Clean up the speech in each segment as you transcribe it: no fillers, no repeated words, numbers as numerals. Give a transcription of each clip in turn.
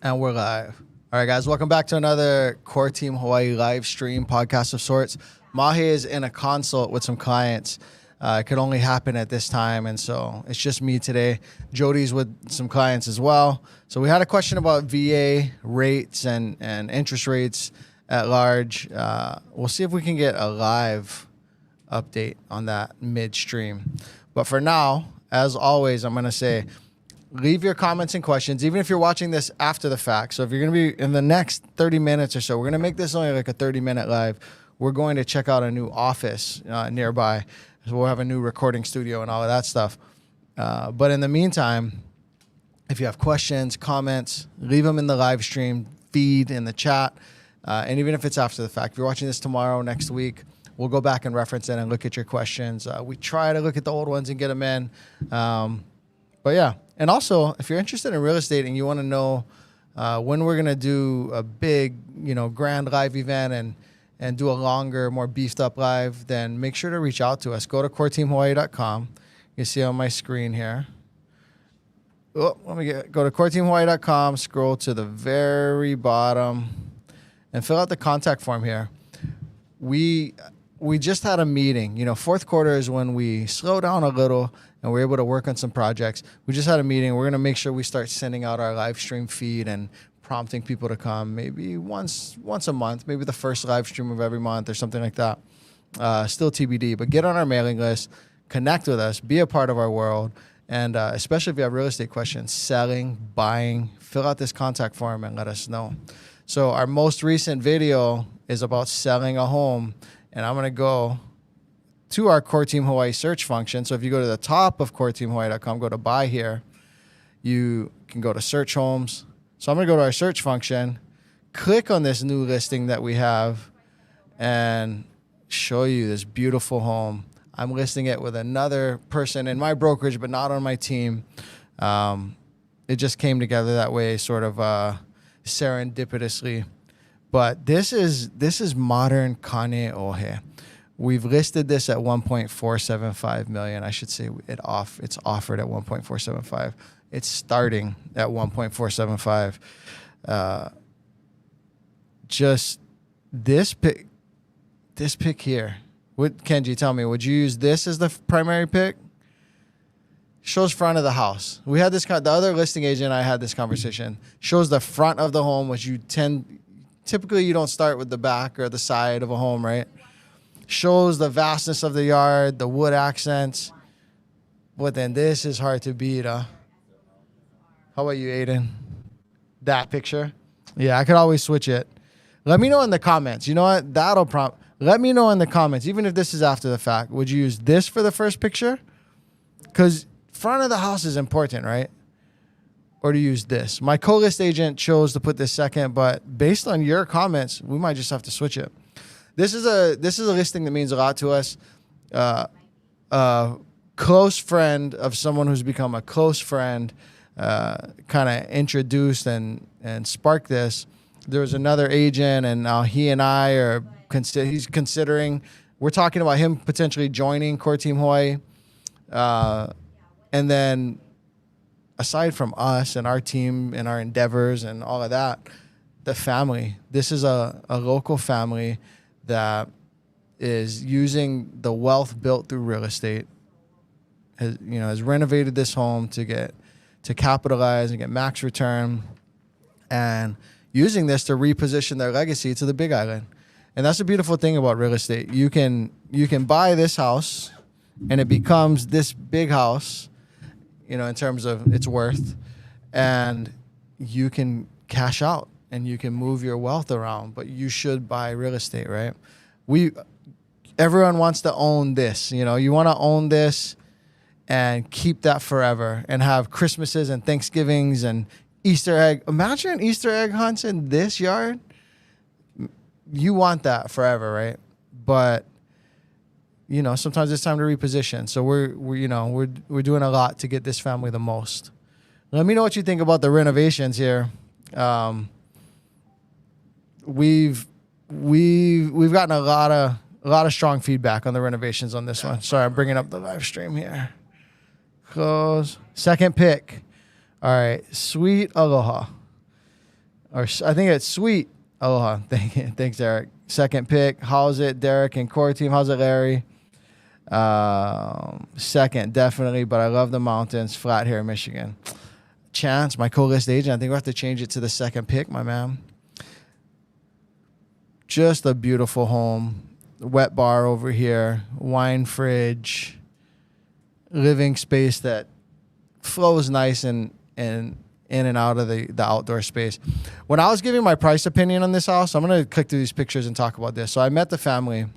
And we're live. All right, guys, welcome back to another Core Team Hawaii live stream podcast of sorts. Mahi is in a consult with some clients. It could only happen at this time, and so it's just me today. Jody's with some clients as well. So we had a question about VA rates and interest rates at large. We'll see if we can get a live update on that midstream. But for now, as always, I'm going to say, leave your comments and questions, even if you're watching this after the fact. So if you're going to be in the next 30 minutes or so, we're going to make this only like a 30-minute live. We're going to check out a new office nearby. So we'll have a new recording studio and all of that stuff. But in the meantime, if you have questions, comments, leave them in the live stream feed in the chat. And even if it's after the fact, if you're watching this tomorrow, next week, we'll go back and reference it and look at your questions. We try to look at the old ones and get them in. But yeah. And also, if you're interested in real estate and you want to know when we're going to do a big, grand live event and do a longer, more beefed up live, then make sure to reach out to us. Go to coreteamhawaii.com. You see on my screen here. Go to coreteamhawaii.com, scroll to the very bottom, and fill out the contact form here. We just had a meeting. Fourth quarter is when we slow down a little and we're able to work on some projects. We just had a meeting. We're going to make sure we start sending out our live stream feed and prompting people to come maybe once a month, maybe the first live stream of every month or something like that. Still TBD, but get on our mailing list, connect with us, be a part of our world, and especially if you have real estate questions, selling, buying, fill out this contact form and let us know. So our most recent video is about selling a home, and I'm going to go to our Core Team Hawaii search function. So if you go to the top of coreteamhawaii.com, go to buy here, you can go to search homes. So I'm going to go to our search function, click on this new listing that we have, and show you this beautiful home. I'm listing it with another person in my brokerage, but not on my team. It just came together that way, sort of serendipitously. But this is modern Kaneohe. We've listed this at 1.475 million. I should say it's offered at 1.475. It's starting at 1.475. Just this pick here. Kenji, tell me, would you use this as the primary pick? Shows front of the house. We had the other listing agent and I had this conversation. Shows the front of the home, which typically you don't start with the back or the side of a home, right? Shows the vastness of the yard, the wood accents. But then this is hard to beat, huh? How about you, Aiden? That picture? Yeah, I could always switch it. Let me know in the comments. You know what? That'll prompt. Let me know in the comments, even if this is after the fact. Would you use this for the first picture? Because front of the house is important, right? Or to use this. My co-list agent chose to put this second, but based on your comments, we might just have to switch it. This is a listing that means a lot to us. A close friend of someone who's become a close friend kind of introduced and sparked this. There was another agent, and now he and I are he's considering. We're talking about him potentially joining Core Team Hawaii, and then aside from us and our team and our endeavors and all of that, the family. This is a local family that is using the wealth built through real estate, has renovated this home to capitalize and get max return, and using this to reposition their legacy to the Big Island. And that's the beautiful thing about real estate. You can buy this house and it becomes this big house, in terms of its worth, and you can cash out and you can move your wealth around, but you should buy real estate, right? Everyone wants to own this, you want to own this and keep that forever and have Christmases and Thanksgivings and Easter egg. Imagine Easter egg hunts in this yard. You want that forever, right? But sometimes it's time to reposition. So we're doing a lot to get this family the most. Let me know what you think about the renovations here. We've gotten a lot of strong feedback on the renovations on this one. Sorry, I'm bringing up the live stream here. Close. Second pick. All right, Sweet Aloha. or I think it's Sweet. Aloha. Thanks, Derek. Second pick. How's it, Derek and core team? How's it, Larry? Second, definitely, but I love the mountains. Flat here in Michigan. Chance, my co-list agent. I think we'll have to change it to the second pick, my man. Just a beautiful home. Wet bar over here. Wine fridge. Living space that flows nice and in and out of the outdoor space. When I was giving my price opinion on this house, I'm going to click through these pictures and talk about this. So I met the family,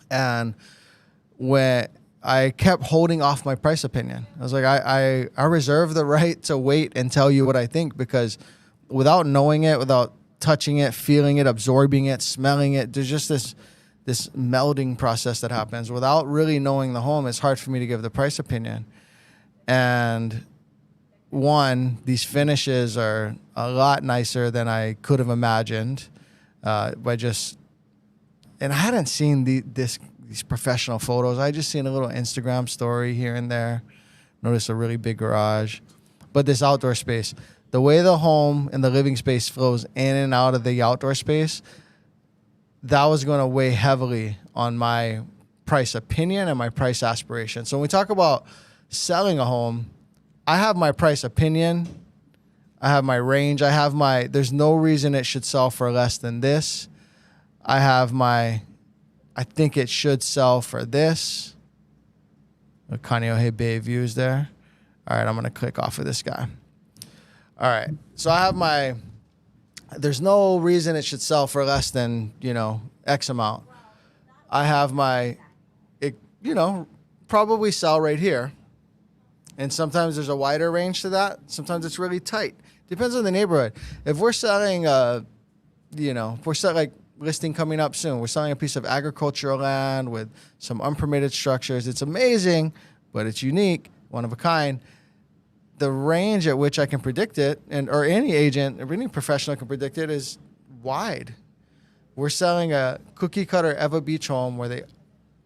and when I kept holding off my price opinion, I was like, I reserve the right to wait and tell you what I think, because without knowing it, without touching it, feeling it, absorbing it, smelling it, there's just this melding process that happens. Without really knowing the home, it's hard for me to give the price opinion. And one, these finishes are a lot nicer than I could have imagined. And I hadn't seen these professional photos. I just seen a little Instagram story here and there. Noticed a really big garage. But this outdoor space, the way the home and the living space flows in and out of the outdoor space, that was going to weigh heavily on my price opinion and my price aspiration. So when we talk about selling a home, I have my price opinion, I have my range, there's no reason it should sell for less than this. I think it should sell for this. The Kaneohe Bay views there. All right, I'm going to click off of this guy. All right, so I have there's no reason it should sell for less than, X amount. I have probably sell right here. And sometimes there's a wider range to that. Sometimes it's really tight. Depends on the neighborhood. If we're selling, listing coming up soon, we're selling a piece of agricultural land with some unpermitted structures. It's amazing, but it's unique, one of a kind. The range at which I can predict it, or any agent or any professional can predict it, is wide. We're selling a cookie cutter Eva Beach home where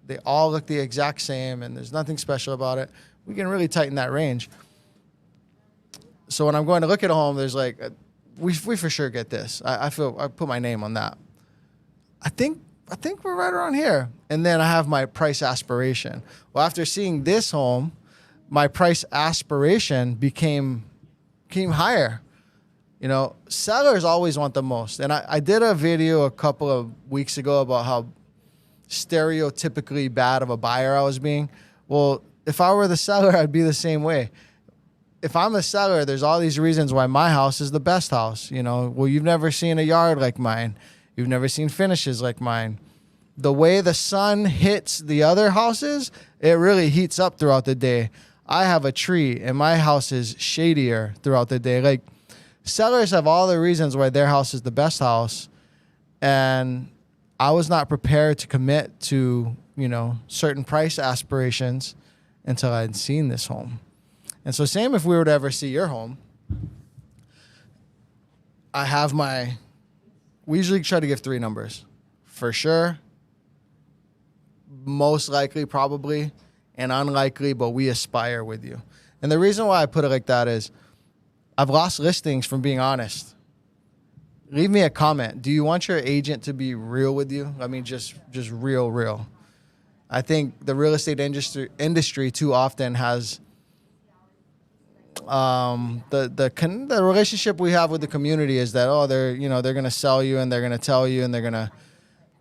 they all look the exact same and there's nothing special about it. We can really tighten that range. So when I'm going to look at a home, there's we for sure get this. I put my name on that. I think we're right around here. And then I have my price aspiration. Well, after seeing this home, my price aspiration became higher. Sellers always want the most. And I did a video a couple of weeks ago about how stereotypically bad of a buyer I was being. Well, if I were the seller, I'd be the same way. If I'm a seller, there's all these reasons why my house is the best house. Well, you've never seen a yard like mine. You've never seen finishes like mine. The way the sun hits the other houses, it really heats up throughout the day. I have a tree, and my house is shadier throughout the day. Sellers have all the reasons why their house is the best house, and I was not prepared to commit to, certain price aspirations until I had seen this home. And so same if we were to ever see your home. We usually try to give 3 numbers. For sure, most likely, probably, and unlikely, but we aspire with you. And the reason why I put it like that is I've lost listings from being honest. Leave me a comment. Do you want your agent to be real with you? I mean, just real. I think the real estate industry too often has the relationship we have with the community is that they're going to sell you and they're going to tell you and they're going to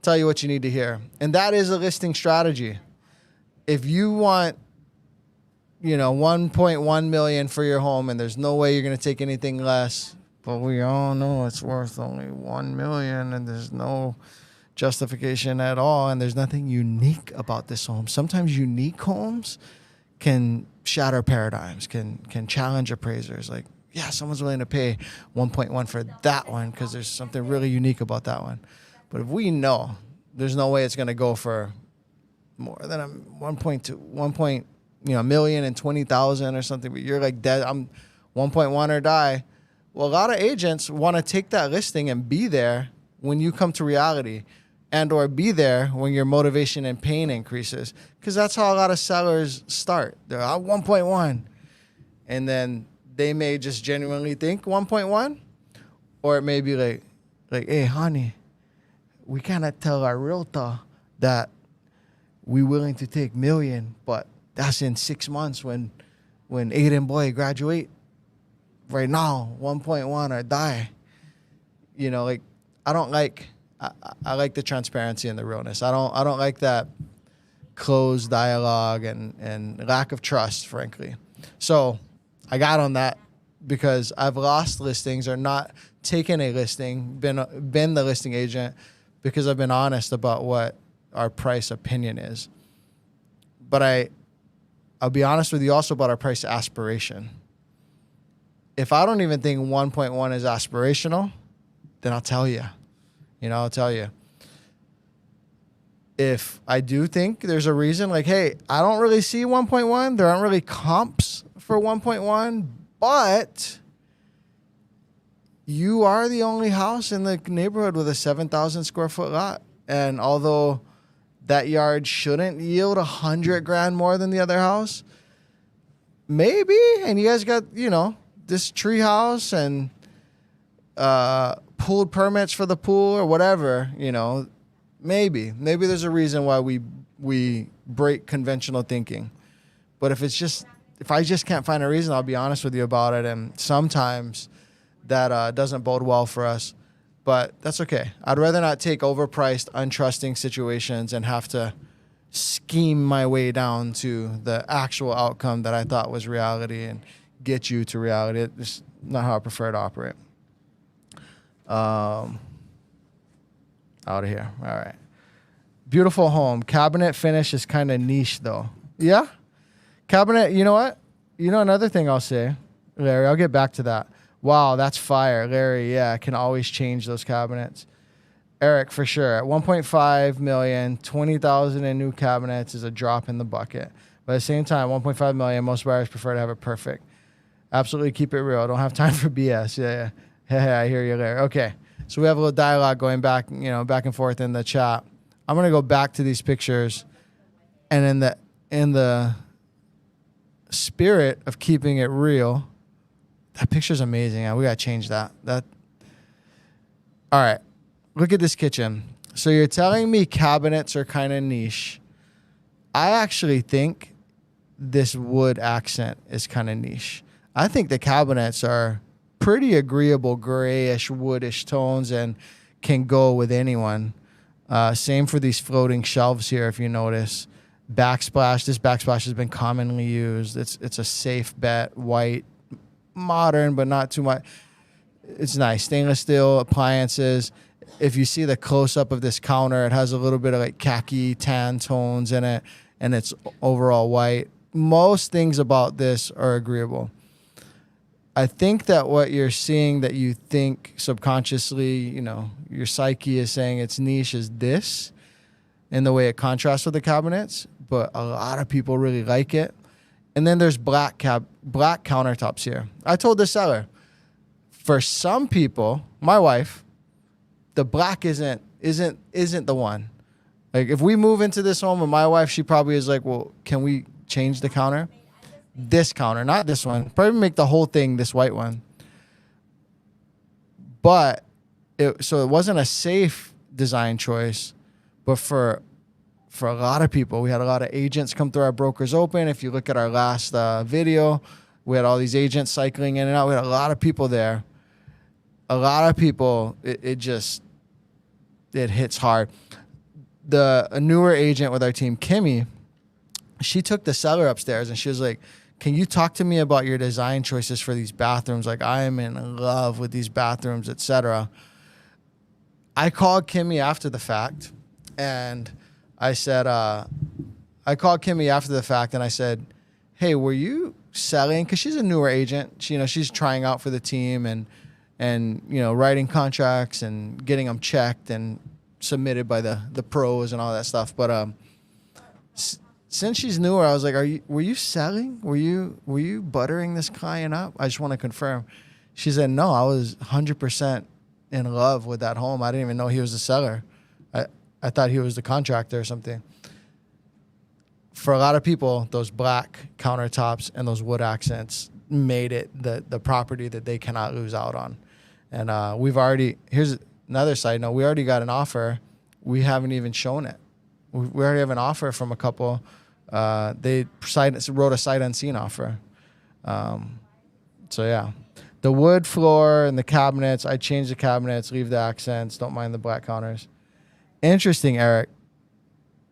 tell you what you need to hear. And that is a listing strategy. If you want, 1.1 million for your home and there's no way you're going to take anything less, but we all know it's worth only 1 million and there's no justification at all and there's nothing unique about this home. Sometimes unique homes can shatter paradigms, can challenge appraisers. Someone's willing to pay 1.1 for that one because there's something really unique about that one. But if we know there's no way it's going to go for more than a 1.2, million and 20,000 or something, but you're dead, I'm 1.1 or die. Well, a lot of agents want to take that listing and be there when you come to reality, and or be there when your motivation and pain increases, because that's how a lot of sellers start. They're at 1.1, and then they may just genuinely think 1.1, Or it may be like, hey, honey, we cannot tell our realtor that we're willing to take $1 million, but that's in 6 months when Aiden boy graduate. Right now, 1.1 or die. You know, like I like the transparency and the realness. I don't like that closed dialogue and lack of trust, frankly. So I got on that because I've lost listings or not taken a listing, been the listing agent because I've been honest about what our price opinion is. But I'll be honest with you also about our price aspiration. If I don't even think 1.1 is aspirational, then I'll tell you. I'll tell you. If I do think there's a reason, like, hey, I don't really see 1.1. There aren't really comps for 1.1, but you are the only house in the neighborhood with a 7,000 square foot lot. And although that yard shouldn't yield $100,000 more than the other house, maybe. And you guys got, this tree house and pooled permits for the pool or whatever, maybe there's a reason why we break conventional thinking. But if I just can't find a reason, I'll be honest with you about it. And sometimes that doesn't bode well for us, but that's okay. I'd rather not take overpriced, untrusting situations and have to scheme my way down to the actual outcome that I thought was reality and get you to reality. It's not how I prefer to operate. Out of here. All right. Beautiful home. Cabinet finish is kind of niche though. Yeah? Cabinet, you know what? Another thing I'll say, Larry, I'll get back to that. Wow, that's fire. Larry, yeah, I can always change those cabinets. Eric, for sure. At 1.5 million, 20,000 in new cabinets is a drop in the bucket. But at the same time, 1.5 million, most buyers prefer to have it perfect. Absolutely keep it real. Don't have time for BS. Yeah. Hey, I hear you, Larry. Okay. So we have a little dialogue going back, back and forth in the chat. I'm going to go back to these pictures, and in the spirit of keeping it real, that picture's amazing. Yeah, we got to change that. All right. Look at this kitchen. So you're telling me cabinets are kind of niche. I actually think this wood accent is kind of niche. I think the cabinets are pretty agreeable grayish, woodish tones and can go with anyone. Same for these floating shelves here, if you notice. Backsplash. This backsplash has been commonly used. It's a safe bet. White, modern, but not too much. It's nice. Stainless steel appliances. If you see the close-up of this counter, it has a little bit of like khaki tan tones in it, and it's overall white. Most things about this are agreeable. I think that what you're seeing that you think subconsciously, your psyche is saying it's niche is this in the way it contrasts with the cabinets, but a lot of people really like it. And then there's black countertops here. I told the seller, for some people, my wife, the black isn't the one. Like if we move into this home and my wife, she probably is like, well, can we change the counter? This counter, not this one. Probably make the whole thing this white one. But it wasn't a safe design choice, but for a lot of people, we had a lot of agents come through our Brokers Open. If you look at our last video, we had all these agents cycling in and out. We had a lot of people there. A lot of people, it hits hard. A newer agent with our team, Kimmy, she took the seller upstairs and she was like, can you talk to me about your design choices for these bathrooms? Like, I am in love with these bathrooms, etc. I called Kimmy after the fact, and I said, hey, were you selling? Because she's a newer agent. She's trying out for the team and writing contracts and getting them checked and submitted by the pros and all that stuff. But since she's newer, I was like, were you selling? Were you buttering this client up? I just want to confirm. She said, no, I was 100% in love with that home. I didn't even know he was the seller. I thought he was the contractor or something. For a lot of people, those black countertops and those wood accents made it the property that they cannot lose out on. And here's another side note. We already got an offer. We haven't even shown it. We already have an offer from a couple. They wrote a sight unseen offer. So yeah, the wood floor and the cabinets, I changed the cabinets, leave the accents, don't mind the black counters. Interesting, Eric.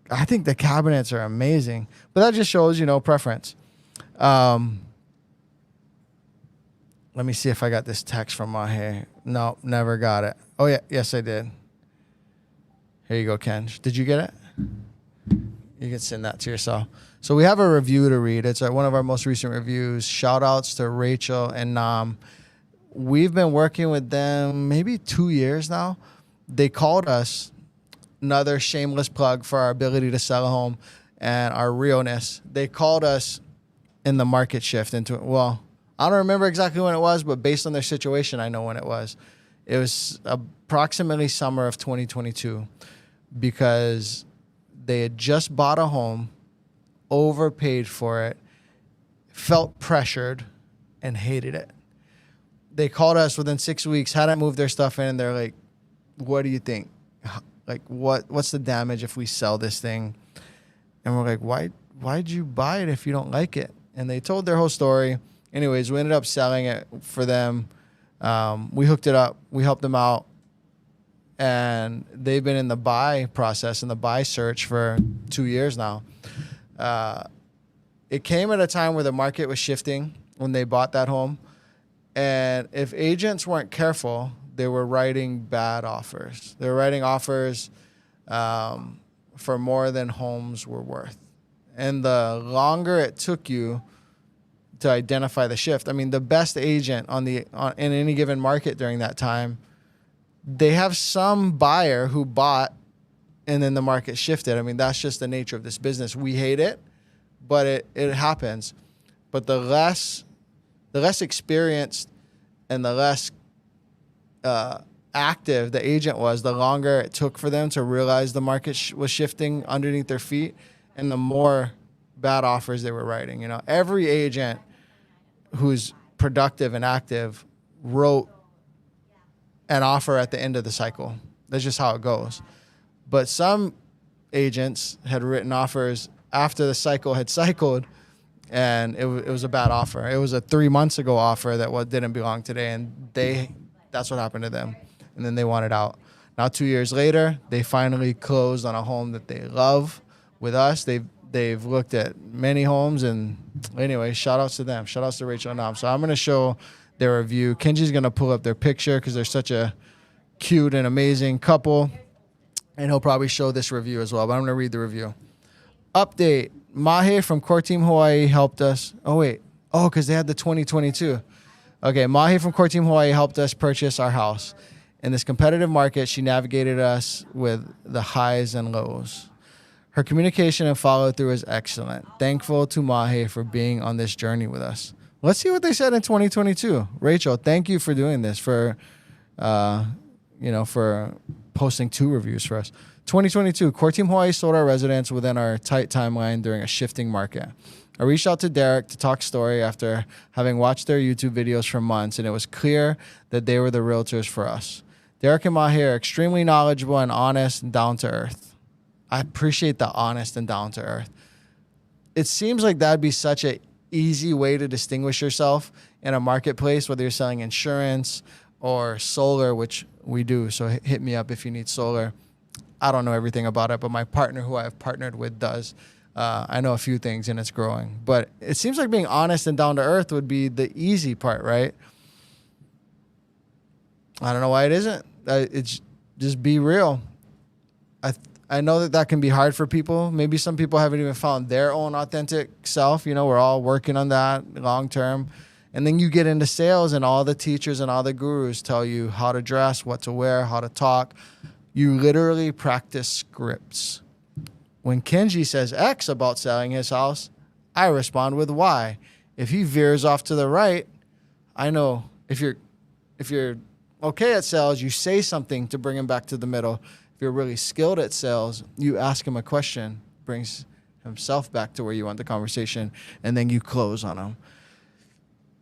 I think the cabinets are amazing, but that just shows, preference. Let me see if I got this text from Mahe. No, never got it. Oh, yeah. Yes, I did. Here you go, Ken. Did you get it? You can send that to yourself. So we have a review to read. It's one of our most recent reviews. Shout outs to Rachel and Nam. We've been working with them maybe 2 years now. They called us, another shameless plug for our ability to sell a home and our realness. They called us in the market shift into it. Well, I don't remember exactly when it was, but based on their situation, I know when it was. It was approximately summer of 2022 because they had just bought a home, overpaid for it, felt pressured, and hated it. They called us within 6 weeks, hadn't moved their stuff in, and they're like, what do you think? Like, what's the damage if we sell this thing? And we're like, why'd you buy it if you don't like it? And they told their whole story. Anyways, we ended up selling it for them. We hooked it up. We helped them out. And they've been in the buy process and the buy search for 2 years now. It came at a time where the market was shifting when they bought that home. And if agents weren't careful, they were writing bad offers. They were writing offers for more than homes were worth. And the longer it took you to identify the shift, I mean, the best agent in any given market during that time, they have some buyer who bought and then the market shifted. I mean, that's just the nature of this business. We hate it, but it happens. But the less experienced and the less active the agent was, the longer it took for them to realize the market was shifting underneath their feet, and the more bad offers they were writing. Every agent who's productive and active wrote an offer at the end of the cycle. That's just how it goes. But some agents had written offers after the cycle had cycled, and it was a bad offer. It was a 3 months ago offer that didn't belong today, and that's what happened to them. And then they wanted out. Now 2 years later, they finally closed on a home that they love with us. They've looked at many homes, and anyway, shout outs to them. Shout outs to Rachel and Nam. So I'm going to show their review. Kenji's going to pull up their picture because they're such a cute and amazing couple, and he'll probably show this review as well, but I'm going to read the review. Update. Mahe from Core Team Hawaii helped us. Because they had the 2022. Okay, Mahe from Core Team Hawaii helped us purchase our house. In this competitive market, she navigated us with the highs and lows. Her communication and follow-through is excellent. Thankful to Mahe for being on this journey with us. Let's see what they said in 2022. Rachel, thank you for doing this, for posting 2 reviews for us. 2022, Core Team Hawaii sold our residence within our tight timeline during a shifting market. I reached out to Derek to talk story after having watched their YouTube videos for months, and it was clear that they were the realtors for us. Derek and Mahe are extremely knowledgeable and honest and down to earth. I appreciate the honest and down to earth. It seems like that'd be such an easy way to distinguish yourself in a marketplace, whether you're selling insurance or solar, which we do. So hit me up if you need solar. I don't know everything about it, but my partner who I've partnered with does. I know a few things, and it's growing. But it seems like being honest and down to earth would be the easy part, right? I don't know why it isn't. It's just be real. I know that can be hard for people. Maybe some people haven't even found their own authentic self. We're all working on that long term. And then you get into sales, and all the teachers and all the gurus tell you how to dress, what to wear, how to talk. You literally practice scripts. When Kenji says X about selling his house, I respond with Y. If he veers off to the right, I know if you're okay at sales, you say something to bring him back to the middle. If you're really skilled at sales, you ask him a question, brings himself back to where you want the conversation, and then you close on him.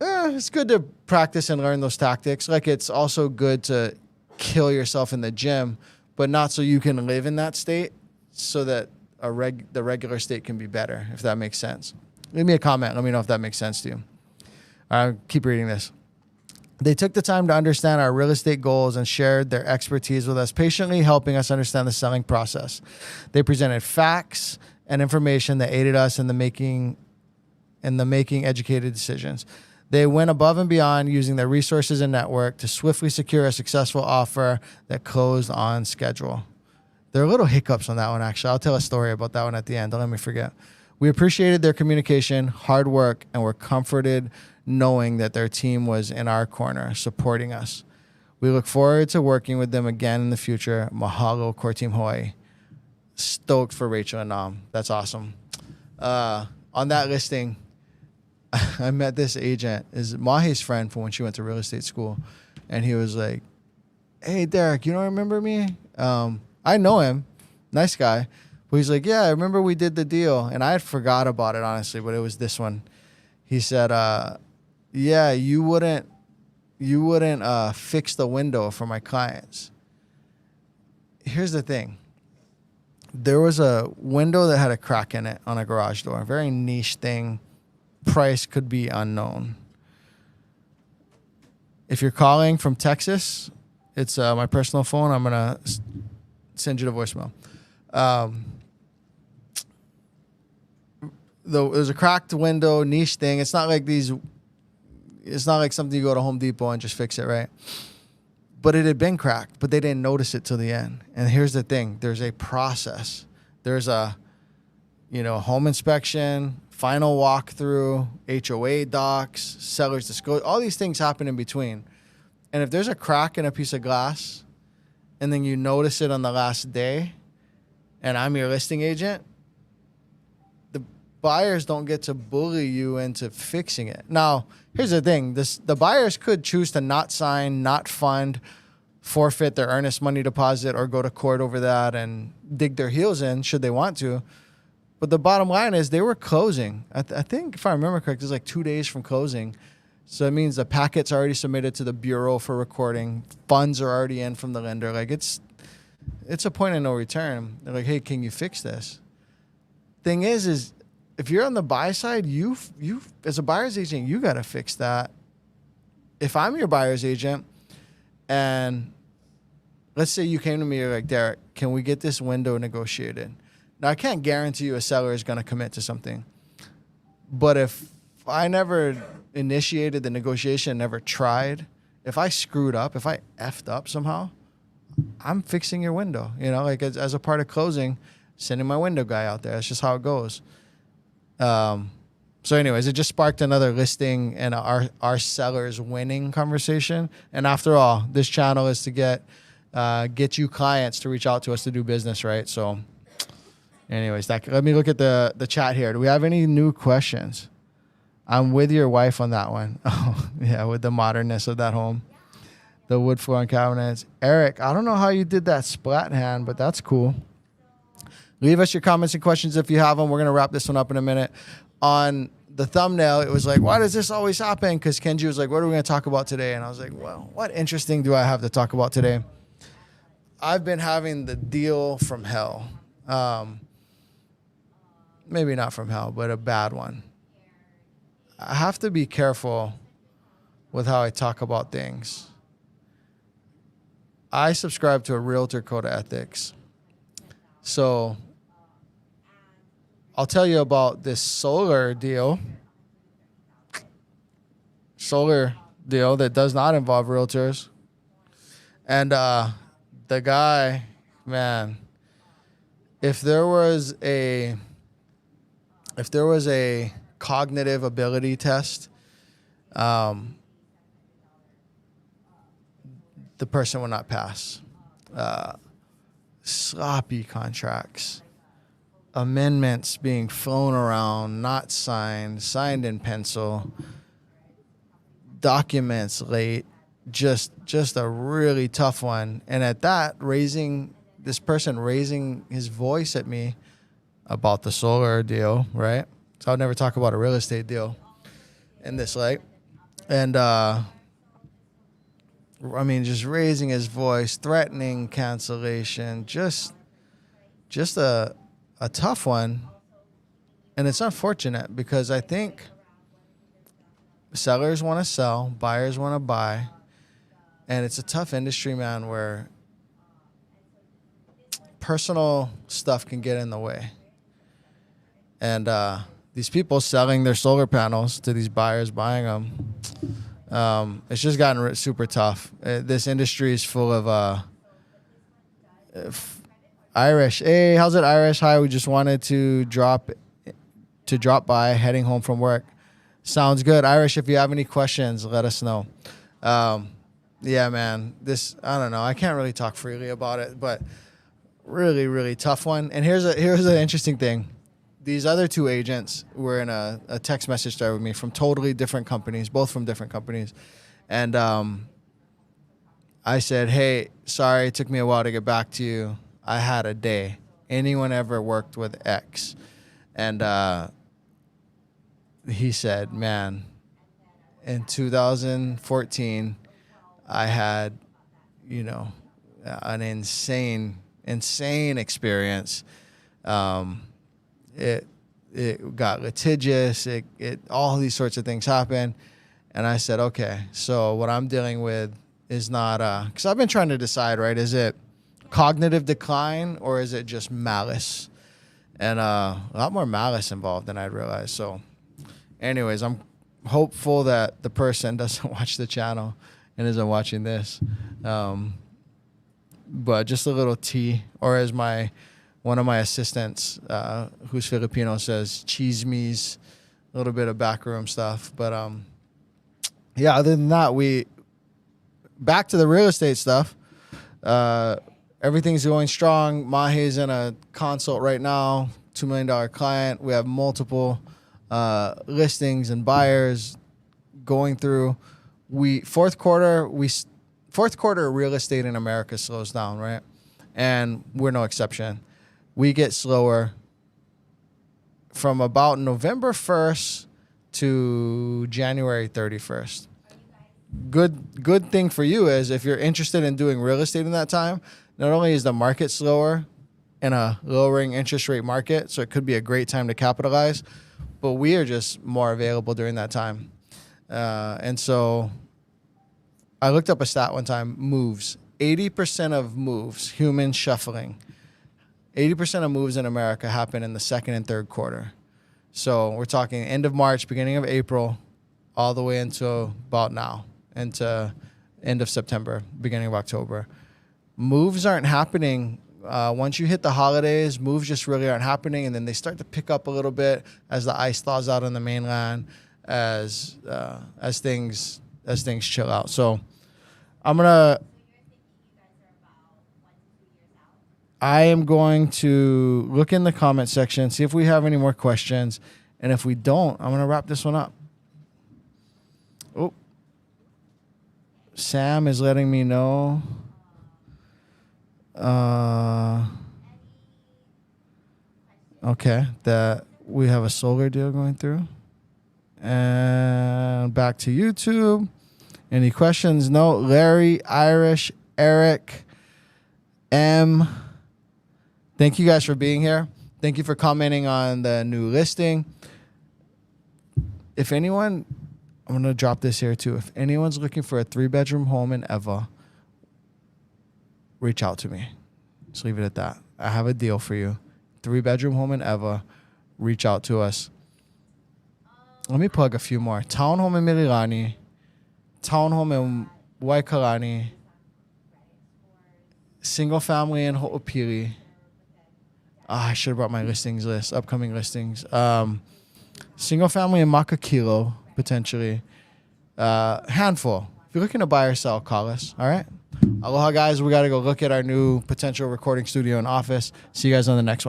it's good to practice and learn those tactics. Like, it's also good to kill yourself in the gym, but not so you can live in that state, so that the regular state can be better, if that makes sense. Leave me a comment. Let me know if that makes sense to you. I'll keep reading this. They took the time to understand our real estate goals and shared their expertise with us, patiently helping us understand the selling process. They presented facts and information that aided us in the making educated decisions. They went above and beyond, using their resources and network to swiftly secure a successful offer that closed on schedule. There are little hiccups on that one, actually. I'll tell a story about that one at the end. Don't let me forget. We appreciated their communication, hard work, and were comforted knowing that their team was in our corner, supporting us. We look forward to working with them again in the future. Mahalo, Core Team Hawaii. Stoked for Rachel and Nam. That's awesome. On that listing, I met this agent, is Mahe's friend from when she went to real estate school. And he was like, hey, Derek, you don't remember me? I know him. Nice guy. But he's like, yeah, I remember we did the deal. And I had forgot about it, honestly, but it was this one. He said, yeah, you wouldn't fix the window for my clients. Here's the thing. There was a window that had a crack in it on a garage door. A very niche thing. Price could be unknown. If you're calling from Texas, it's my personal phone. I'm going to send you the voicemail. There's a cracked window, niche thing. It's not like something you go to Home Depot and just fix it, right? But it had been cracked, but they didn't notice it till the end. And here's the thing. There's a process. There's a, home inspection, final walkthrough, HOA docs, seller's disclosure. All these things happen in between. And if there's a crack in a piece of glass and then you notice it on the last day and I'm your listing agent, the buyers don't get to bully you into fixing it. Now, here's the thing. The buyers could choose to not sign, not fund, forfeit their earnest money deposit, or go to court over that and dig their heels in should they want to. But the bottom line is they were closing. I think, if I remember correctly, it's like 2 days from closing. So it means the packet's already submitted to the bureau for recording. Funds are already in from the lender. Like, it's a point of no return. They're like, hey, can you fix this? Thing is if you're on the buy side, you as a buyer's agent, you got to fix that. If I'm your buyer's agent and let's say you came to me, you're like, Derek, can we get this window negotiated? Now, I can't guarantee you a seller is going to commit to something. But if I never initiated the negotiation, never tried, if I screwed up, if I effed up somehow, I'm fixing your window. As a part of closing, sending my window guy out there. That's just how it goes. So anyways, it just sparked another listing and our sellers winning conversation. And after all, this channel is to get you clients to reach out to us to do business, right? So anyways, let me look at the chat here. Do we have any new questions? I'm with your wife on that one. Oh, yeah, with the modernness of that home. The wood floor and cabinets. Eric, I don't know how you did that splat hand, but that's cool. Leave us your comments and questions if you have them. We're going to wrap this one up in a minute. On the thumbnail, it was like, why does this always happen? Because Kenji was like, what are we going to talk about today? And I was like, well, what interesting do I have to talk about today? I've been having the deal from hell. Maybe not from hell, but a bad one. I have to be careful with how I talk about things. I subscribe to a realtor code of ethics. So I'll tell you about this solar deal that does not involve realtors. And the guy, man, if there was a cognitive ability test, the person would not pass. Sloppy contracts, amendments being flown around, not signed in pencil, documents late, just a really tough one. And at that, this person raising his voice at me about the solar deal, right? So I would never talk about a real estate deal in this light. And I mean, just raising his voice, threatening cancellation, just a tough one. And it's unfortunate because I think sellers want to sell, buyers want to buy. And it's a tough industry, man, where personal stuff can get in the way. And these people selling their solar panels to these buyers buying them, it's just gotten super tough. This industry is full of Irish. Hey, how's it, Irish? Hi, we just wanted to drop by, heading home from work. Sounds good, Irish. If you have any questions, let us know. Yeah, man. I don't know. I can't really talk freely about it, but really, really tough one. And here's an interesting thing. These other two agents were in a text message thread with me from totally different companies, both from different companies. And I said, hey, sorry, it took me a while to get back to you. I had a day. Anyone ever worked with X? And he said, man, in 2014, I had, an insane experience. It got litigious. It all these sorts of things happen. And I said, okay, so what I'm dealing with is not, because I've been trying to decide, right? Is it cognitive decline or is it just malice? And a lot more malice involved than I'd realized. So anyways, I'm hopeful that the person doesn't watch the channel and isn't watching this. But just a little tea, or as one of my assistants, who's Filipino, says, chismes, a little bit of backroom stuff. But yeah, other than that, back to the real estate stuff. Everything's going strong. Mahi's in a consult right now, $2 million client. We have multiple listings and buyers going through. Fourth quarter real estate in America slows down, right? And we're no exception. We get slower from about November 1st to January 31st. Good thing for you is if you're interested in doing real estate in that time, not only is the market slower in a lowering interest rate market, so it could be a great time to capitalize, but we are just more available during that time. And so I looked up a stat one time, moves. 80% of moves, human shuffling, 80% of moves in America happen in the second and third quarter. So we're talking end of March, beginning of April, all the way into about now, into end of September, beginning of October. Moves aren't happening. Once you hit the holidays, moves just really aren't happening, and then they start to pick up a little bit as the ice thaws out on the mainland, as things chill out. So I am going to look in the comment section, see if we have any more questions, and if we don't, I'm going to wrap this one up. Oh, Sam is letting me know. Okay, that we have a solar deal going through. And back to YouTube. Any questions? No. Larry, Irish, Eric, M. Thank you guys for being here. Thank you for commenting on the new listing. If anyone, I'm going to drop this here too. If anyone's looking for a 3-bedroom home in Eva, reach out to me. Just leave it at that. I have a deal for you. 3-bedroom home in Eva. Reach out to us. Let me plug a few more. Townhome in Mililani. Townhome in Waikalani. Single family in Ho'opili. I should have brought my listings list, upcoming listings. Single family in Makakilo, potentially. Handful. If you're looking to buy or sell, call us. All right? Aloha, guys. We got to go look at our new potential recording studio and office. See you guys on the next one.